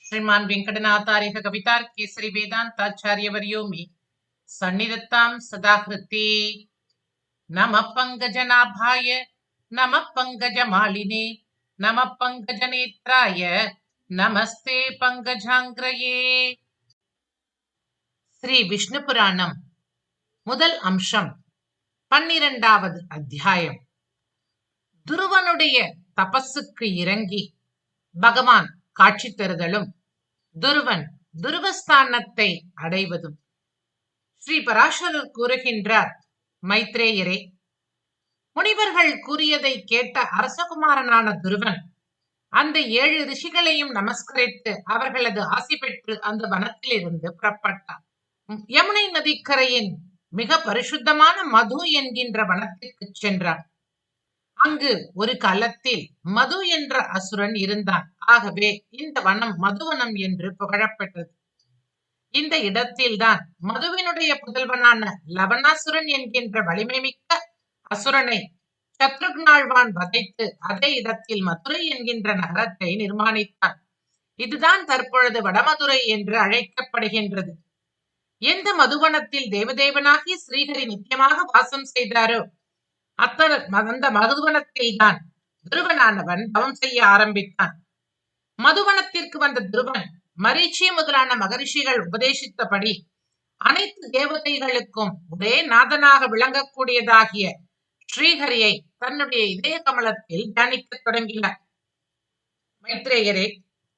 श्रीमान वेंकटनाथार्य कवितार्केसरी वेदांताचार्यवर्यो मे सन्निधत्तां सदा हृति। नमः पंकजनाभाय नमः पंकजमालिने नमः पंकजनेत्राय नमस्ते पंकजांग्रये। ஸ்ரீ விஷ்ணு புராணம் முதல் அம்சம் 12வது அத்தியாயம். துருவனுடைய தபஸுக்கு இறங்கி பகவான் காட்சி தருதலும் துருவன் துருவஸ்தானத்தை அடைவதும். ஸ்ரீ பராசரர் கூறுகின்றார், மைத்ரேயரே, முனிவர்கள் கூறியதை கேட்ட அரசகுமாரனான துருவன் அந்த 7 ரிஷிகளையும் நமஸ்கரித்து அவர்களது ஆசி பெற்று அந்த வனத்தில் இருந்து புறப்பட்டார். யமுனை நதிக்கரையின் மிக பரிசுத்தமான மது என்கின்ற வனத்திற்கு சென்றான். அங்கு ஒரு காலத்தில் மது என்ற அசுரன் இருந்தான். ஆகவே இந்த வனம் மதுவனம் என்று புகழப்பட்டது. இந்த இடத்தில்தான் மதுவினுடைய புதல்வனான லவணாசுரன் என்கின்ற வலிமை மிக்க அசுரனை சத்ருக்னாழ்வான் வதைத்து அதே இடத்தில் மதுரை என்கின்ற நகரத்தை நிர்மாணித்தான். இதுதான் தற்பொழுது வடமதுரை என்று அழைக்கப்படுகின்றது. எந்த மதுவனத்தில் தேவதேவனாகி ஸ்ரீஹரி நித்தியமாக வாசம் செய்தாரோ அந்த மதுவனத்தில் தான் துருவனானவன் தவம் செய்ய ஆரம்பித்தான். மதுவனத்திற்கு வந்த துருவன் மரீச்சி முதலான மகரிஷிகள் உபதேசித்தபடி அனைத்து தேவதைகளுக்கும் ஒரே நாதனாக விளங்கக்கூடியதாகிய ஸ்ரீஹரியை தன்னுடைய இதய கமலத்தில் தியானிக்க தொடங்கினார். மைத்ரேயரே,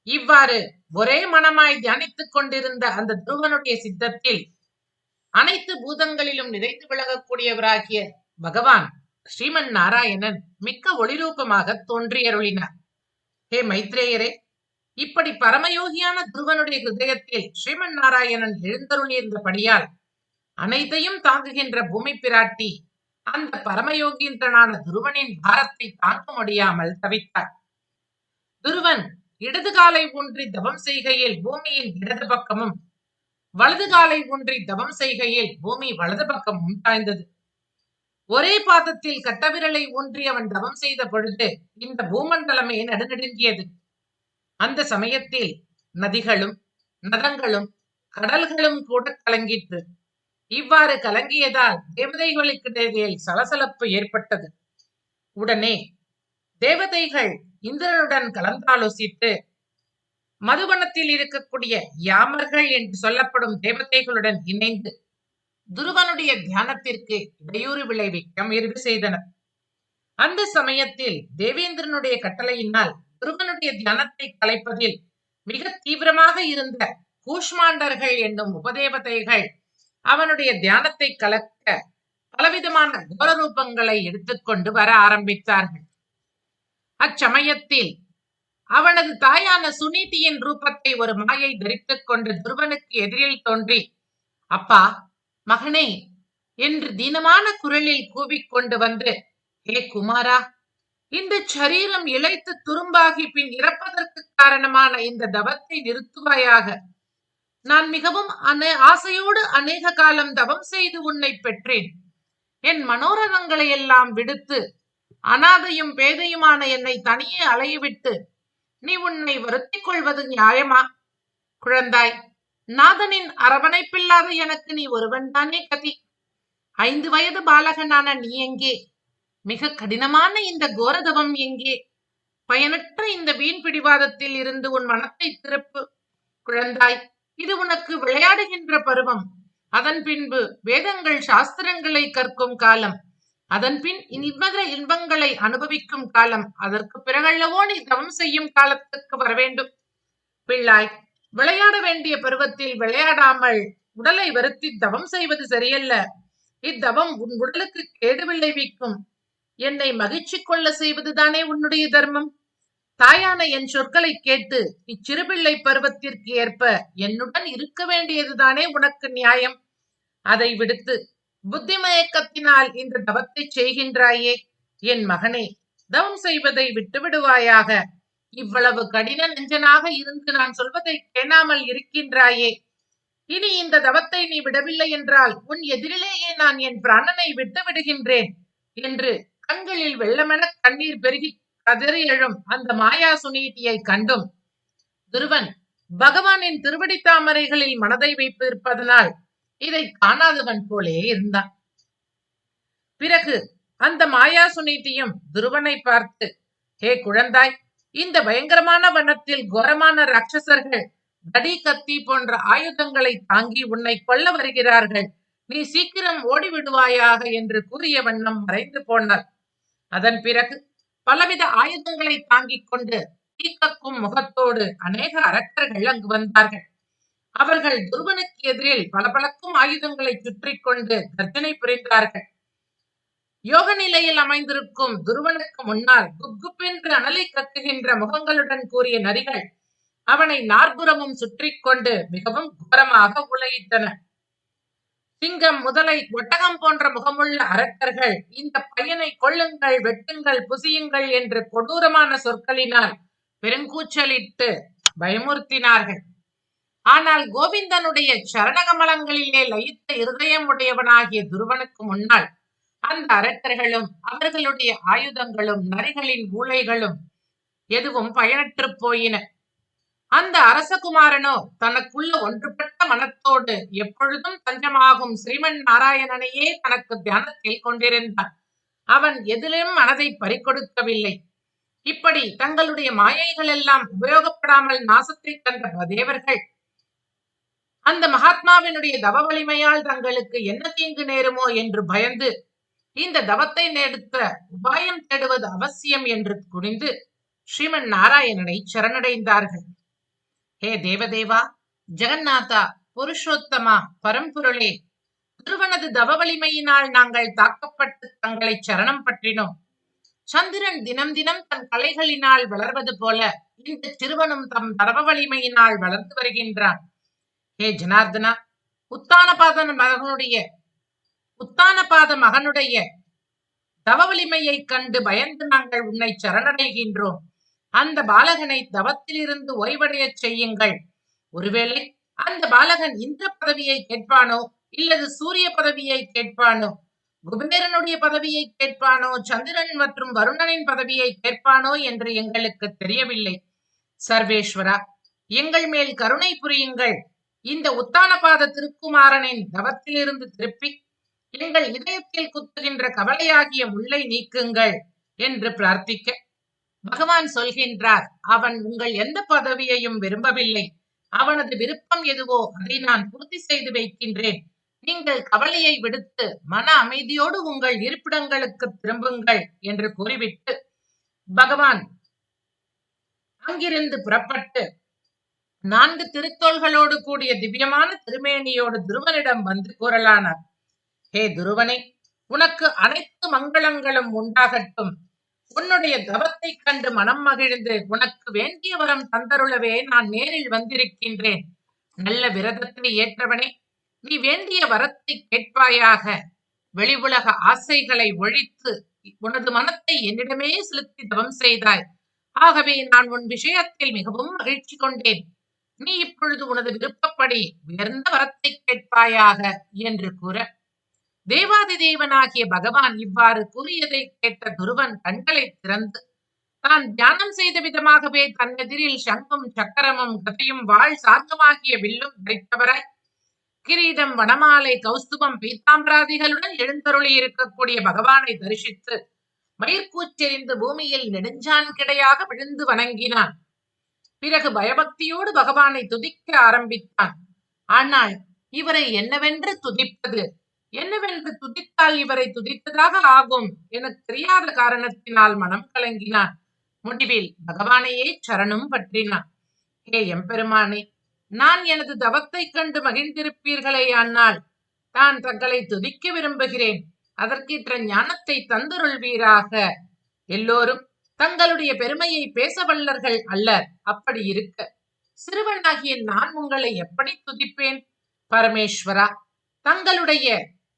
இவ்வாறு ஒரே மனமாய் தியானித்துக் கொண்டிருந்த அந்த துருவனுடைய சித்தத்தில் அனைத்து பூதங்களிலும் நிறைந்து விளங்கக்கூடியவராகிய பகவான் ஸ்ரீமன் நாராயணன் மிக்க ஒளிரூபமாக தோன்றியருளினார். ஹே மைத்ரேயரே, இப்படி பரமயோகியான துருவனுடைய ஹிருதயத்தில் ஸ்ரீமன் நாராயணன் எழுந்தருளியிருந்தபடியால் அனைத்தையும் தாங்குகின்ற பூமி பிராட்டி அந்த பரமயோகீந்திரனான துருவனின் பாரத்தை தாங்க முடியாமல் தவித்தார். துருவன் இடது காலை ஊன்றி தவம் செய்கையில் பூமியின் இடது பக்கமும், வலது காலை ஊன்றி தவம் செய்கையில் பூமி வலது பக்கமும் தாய்ந்தது. ஒரே பாதத்தில் கட்டவிரலை ஊன்றி அவன் தவம் செய்த பொழுது இந்த பூமண்டலமே நடுநடுங்கியது. அந்த சமயத்தில் நதிகளும் நதங்களும் கடல்களும் கூட கலங்கிற்று. இவ்வாறு கலங்கியதால் தேவதைகளுக்கிடையே சலசலப்பு ஏற்பட்டது. உடனே தேவதைகள் இந்திரனுடன் கலந்தாலோசித்து மதுவனத்தில் இருக்கக்கூடிய யாமர்கள் என்று சொல்லப்படும் தேவதைகளுடன் இணைந்து துருவனுடைய தியானத்திற்கு இடையூறு விளைவிக்க முயற்சி செய்தனர். அந்த சமயத்தில் தேவேந்திரனுடைய கட்டளையினால் துருவனுடைய தியானத்தை கலைப்பதில் மிக தீவிரமாக இருந்த கூஷ்மாண்டர்கள் என்னும் உபதேவதைகள் அவனுடைய தியானத்தை கலக்க பலவிதமான கோர ரூபங்களை எடுத்துக்கொண்டு வர ஆரம்பித்தார்கள். அச்சமயத்தில் அவனது தாயான சுனீதியின் ரூபத்தை ஒரு மாயை தரித்துக் கொண்டு துருவனுக்கு எதிரில் தோன்றி, அப்பா, மகனே என்று தீனமான குரலில் கூவிக்கொண்டு வந்து, ஹே குமாரா, இந்த சரீரம் இழைத்து துரும்பாகி பின் இறப்பதற்கு காரணமான இந்த தவத்தை நிறுத்துவாயாக. நான் மிகவும் ஆசையோடு அநேக காலம் தவம் செய்து உன்னை பெற்றேன். என் மனோரதங்களை எல்லாம் விடுத்து அனாதையும் பேதையுமான என்னை தனியே அலையவிட்டு நீ உன்னை வருத்திக் கொள்வது நியாயமா? குழந்தாய், நாதனின் அரவணைப்பில்லாத எனக்கு நீ ஒருவன் தானே கதி. 5 வயது பாலகனான நீ எங்கே? மிக கடினமான இந்த கோரதவம் எங்கே? பயனற்ற இந்த வீண் பிடிவாதத்தில் இருந்து உன் மனத்தை திருப்பு. குழந்தாய், இது உனக்கு விளையாடுகின்ற பருவம். அதன் பின்பு வேதங்கள் சாஸ்திரங்களை கற்கும் காலம். அதன் பின் இன்பங்களை அனுபவிக்கும் காலம். அதற்கு பிறகல்லவோ நீ தவம் செய்யும் காலத்துக்கு வர வேண்டும். பிள்ளாய், விளையாட வேண்டிய பருவத்தில் விளையாடாமல் உடலை வருத்தி தவம் செய்வது சரியல்ல. இத்தவம் உன் உடலுக்கு கேடு விளைவிக்கும். என்னை மகிழ்ச்சி கொள்ள செய்வதுதானே உன்னுடைய தர்மம். தாயான என் சொற்களை கேட்டு இச்சிறுபிள்ளை பருவத்திற்கு ஏற்ப என்னுடன் இருக்க வேண்டியதுதானே உனக்கு நியாயம். அதை விடுத்து புத்திமயக்கத்தினால் இந்த தவத்தை செய்கின்றாயே. என் மகனே, தவம் செய்வதை விட்டுவிடுவாயாக. இவ்வளவு கடின நெஞ்சனாக இருந்து நான் சொல்வதை கேளாமல் இருக்கின்றாயே. இனி இந்த தவத்தை நீ விடவில்லை என்றால் உன் எதிரிலேயே நான் என் பிராணனை விட்டு விடுகின்றேன் என்று கண்களில் வெள்ளமென கண்ணீர் பெருகி கதறி எழும் அந்த மாயா சுனீதியை கண்டும் துருவன் பகவானின் திருவடி தாமரைகளில் மனதை வைத்திருப்பதனால் இதை காணாதவன் போலே இருந்தான். பிறகு அந்த மாயா சுனீதியும் துருவனை பார்த்து, ஹே குழந்தாய், இந்த பயங்கரமான வனத்தில் கோரமான ராட்சசர்கள் தடி கத்தி போன்ற ஆயுதங்களை தாங்கி உன்னை கொல்ல வருகிறார்கள், நீ சீக்கிரம் ஓடிவிடுவாயாக என்று கூறிய வண்ணம் மறைந்து போனார். அதன் பிறகு பலவித ஆயுதங்களை தாங்கிக் கொண்டு தீக்கக்கும் முகத்தோடு அநேக அரக்கர்கள் அங்கு வந்தார்கள். அவர்கள் துருவனுக்கு எதிரில் பளபளக்கும் ஆயுதங்களை சுற்றி கொண்டு கர்ஜனை புரிந்தார்கள். யோக நிலையில் அமைந்திருக்கும் துருவனுக்கு முன்னால் குப்குப்பென்று அனலை கக்குகின்ற முகங்களுடன் கூறிய நரிகள் அவனை நாற்புறமும் சுற்றி கொண்டு மிகவும் கோரமாக உலகிட்டன. சிங்கம், முதலை, ஒட்டகம் போன்ற முகமுள்ள அரக்கர்கள் இந்த பையனை கொள்ளுங்கள், வெட்டுங்கள், புசியுங்கள் என்று கொடூரமான சொற்களினால் பெருங்கூச்சலிட்டு பயமுறுத்தினார்கள். ஆனால் கோவிந்தனுடைய சரணகமலங்களிலே லயித்த இருதயம் உடையவனாகிய துருவனுக்கு முன்னால் அந்த அரக்கர்களும் அவர்களுடைய ஆயுதங்களும் நரிகளின் ஊளைகளும் எதுவும் பயனற்று போயின. அந்த அரசகுமாரனோ தனக்குள்ள ஒன்றுபட்ட மனத்தோடு எப்பொழுதும் தஞ்சமாகும் ஸ்ரீமன் நாராயணனையே தனக்கு தியானத்தில் கொண்டிருந்தான். அவன் எதிலும் மனதை பறிகொடுக்கவில்லை. இப்படி தங்களுடைய மாயைகள் எல்லாம் உபயோகப்படாமல் நாசத்தை கண்ட தேவர்கள் அந்த மகாத்மாவினுடைய தவ வலிமையால் தங்களுக்கு என்ன தீங்கு நேருமோ என்று பயந்து இந்த தவத்தை நேடுத்த உபாயம் தேடுவது அவசியம் என்று குனிந்து ஸ்ரீமன் நாராயணனை சரணடைந்தார்கள். ஹே தேவதேவா, ஜெகநாதா, புருஷோத்தமா, பரம்பொருளே, துருவனது தவ வலிமையினால் நாங்கள் தாக்கப்பட்டு தங்களை சரணம் பற்றினோம். சந்திரன் தினம் தினம் தன் கலைகளினால் வளர்வது போல இந்த சிறுவனும் தம் தவ வலிமையினால் வளர்ந்து வருகின்றான். ஹே ஜனார்தனா, உத்தானபாத மகனுடைய தவ வலிமையை கண்டு பயந்து நாங்கள் உன்னை சரணடைகின்றோம். அந்த பாலகனை தவத்திலிருந்து ஓய்வடைய செய்யுங்கள். ஒருவேளை அந்த பாலகன் இந்திர பதவியை கேட்பானோ, இல்லது சூரிய பதவியை கேட்பானோ, குபேரனுடைய பதவியை கேட்பானோ, சந்திரன் மற்றும் வருணனின் பதவியை கேட்பானோ என்று எங்களுக்கு தெரியவில்லை. சர்வேஸ்வரா, எங்கள் மேல் கருணை புரியுங்கள். இந்த உத்தானபாத திருக்குமாரனின் தவத்திலிருந்து திருப்பி எங்கள் இதயத்தில் குத்துகின்ற கவலையாகிய முள்ளை நீக்குங்கள் என்று பிரார்த்திக்க பகவான் சொல்கின்றார், அவன் உங்கள் எந்த பதவியையும் விரும்பவில்லை. அவனது விருப்பம் எதுவோ அதை நான் பூர்த்தி செய்து வைக்கின்றேன். நீங்கள் கவலையை விடுத்து மன அமைதியோடு உங்கள் இருப்பிடங்களுக்கு திரும்புங்கள் என்று கூறிவிட்டு பகவான் அங்கிருந்து புறப்பட்டு 4 திருத்தோள்களோடு கூடிய திவ்யமான திருமேனியோடு துருவனிடம் வந்து கூறலானார். ஹே துருவனே, உனக்கு அனைத்து மங்களங்களும் உண்டாகட்டும். உன்னுடைய தவத்தை கண்டு மனம் மகிழ்ந்து உனக்கு வேண்டிய வரம் தந்தருளவே நான் நேரில் வந்திருக்கின்றேன். நல்ல விரதத்தை ஏற்றவனே, நீ வேண்டிய வரத்தை கேட்பாயாக. வெளி உலக ஆசைகளை ஒழித்து உனது மனத்தை என்னிடமே செலுத்தி தவம் செய்தாய். ஆகவே நான் உன் விஷயத்தில் மிகவும் மகிழ்ச்சி கொண்டேன். நீ இப்பொழுது உனது விருப்பப்படி உயர்ந்த வரத்தை கேட்பாயாக என்று கூற தேவாதி தேவனாகிய பகவான் இவ்வாறு கூறியதை கேட்ட துருவன் கண்களை திறந்து தான் தியானம் செய்த விதமாகவே தன்னெதிரில் சங்கும் சக்கரமும் கதையும் வாழ் சார்ந்தமாகிய வில்லும் தரித்தவராய் கிரீடம், வனமாலை, கௌஸ்துபம், பீத்தாம்பராதிகளுடன் எழுந்தருளி இருக்கக்கூடிய பகவானை தரிசித்து மயிர்கூச்செறிந்து பூமியில் நெடுஞ்சான் கிடையாக விழுந்து வணங்கினான். பிறகு பயபக்தியோடு பகவானை துதிக்க ஆரம்பித்தான். ஆனால் இவரை என்னவென்று துதிப்பது, என்னவென்று துதித்தால் இவரை துதித்ததாக ஆகும் என தெரியாத காரணத்தினால் மனம் கலங்கினான். முடிவில் பகவானையே சரணம் பற்றினான். ஹே எம்பெருமானே, நான் எனது தவத்தை கண்டு மகிழ்ந்திருப்பீர்களே, ஆனால் நான் தங்களை துதிக்க விரும்புகிறேன். அதற்கேற்ற ஞானத்தை தந்தருள்வீராக. எல்லோரும் தங்களுடைய பெருமையை பேச வல்லர்கள் அல்லர். அப்படி இருக்க சிறுவனாகிய நான் உங்களை எப்படி துதிப்பேன்? பரமேஸ்வரா, தங்களுடைய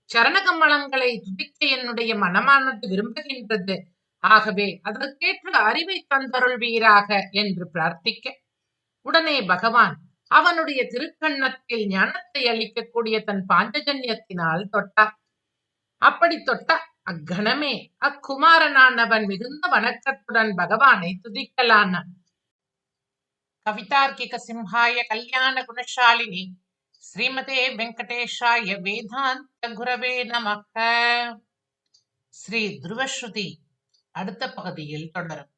சரணகமலங்களை துதிக்க என்னுடைய மனமானது விரும்புகின்றது. ஆகவே அதற்கேற்ற அறிவை தந்தருள்வீராக என்று பிரார்த்திக்க உடனே பகவான் அவனுடைய திருக்கண்ணத்தில் ஞானத்தை அளிக்கக்கூடிய தன் பாஞ்சஜன்யத்தினால் தொட்டார். அப்படி தொட்ட அக்கணமே அக்குமாரனானவன் மிகுந்த வணக்கத்துடன் பகவானை துதிக்கலானான். கவிதார்க்கிக சிம்ஹாய கல்யாண குணசாலினி ஸ்ரீமதே வெங்கடேஷாய வேதாந்த குரவே நமக. ஸ்ரீ துருவஸ்ருதி அடுத்த பகுதியில் தொடரும்.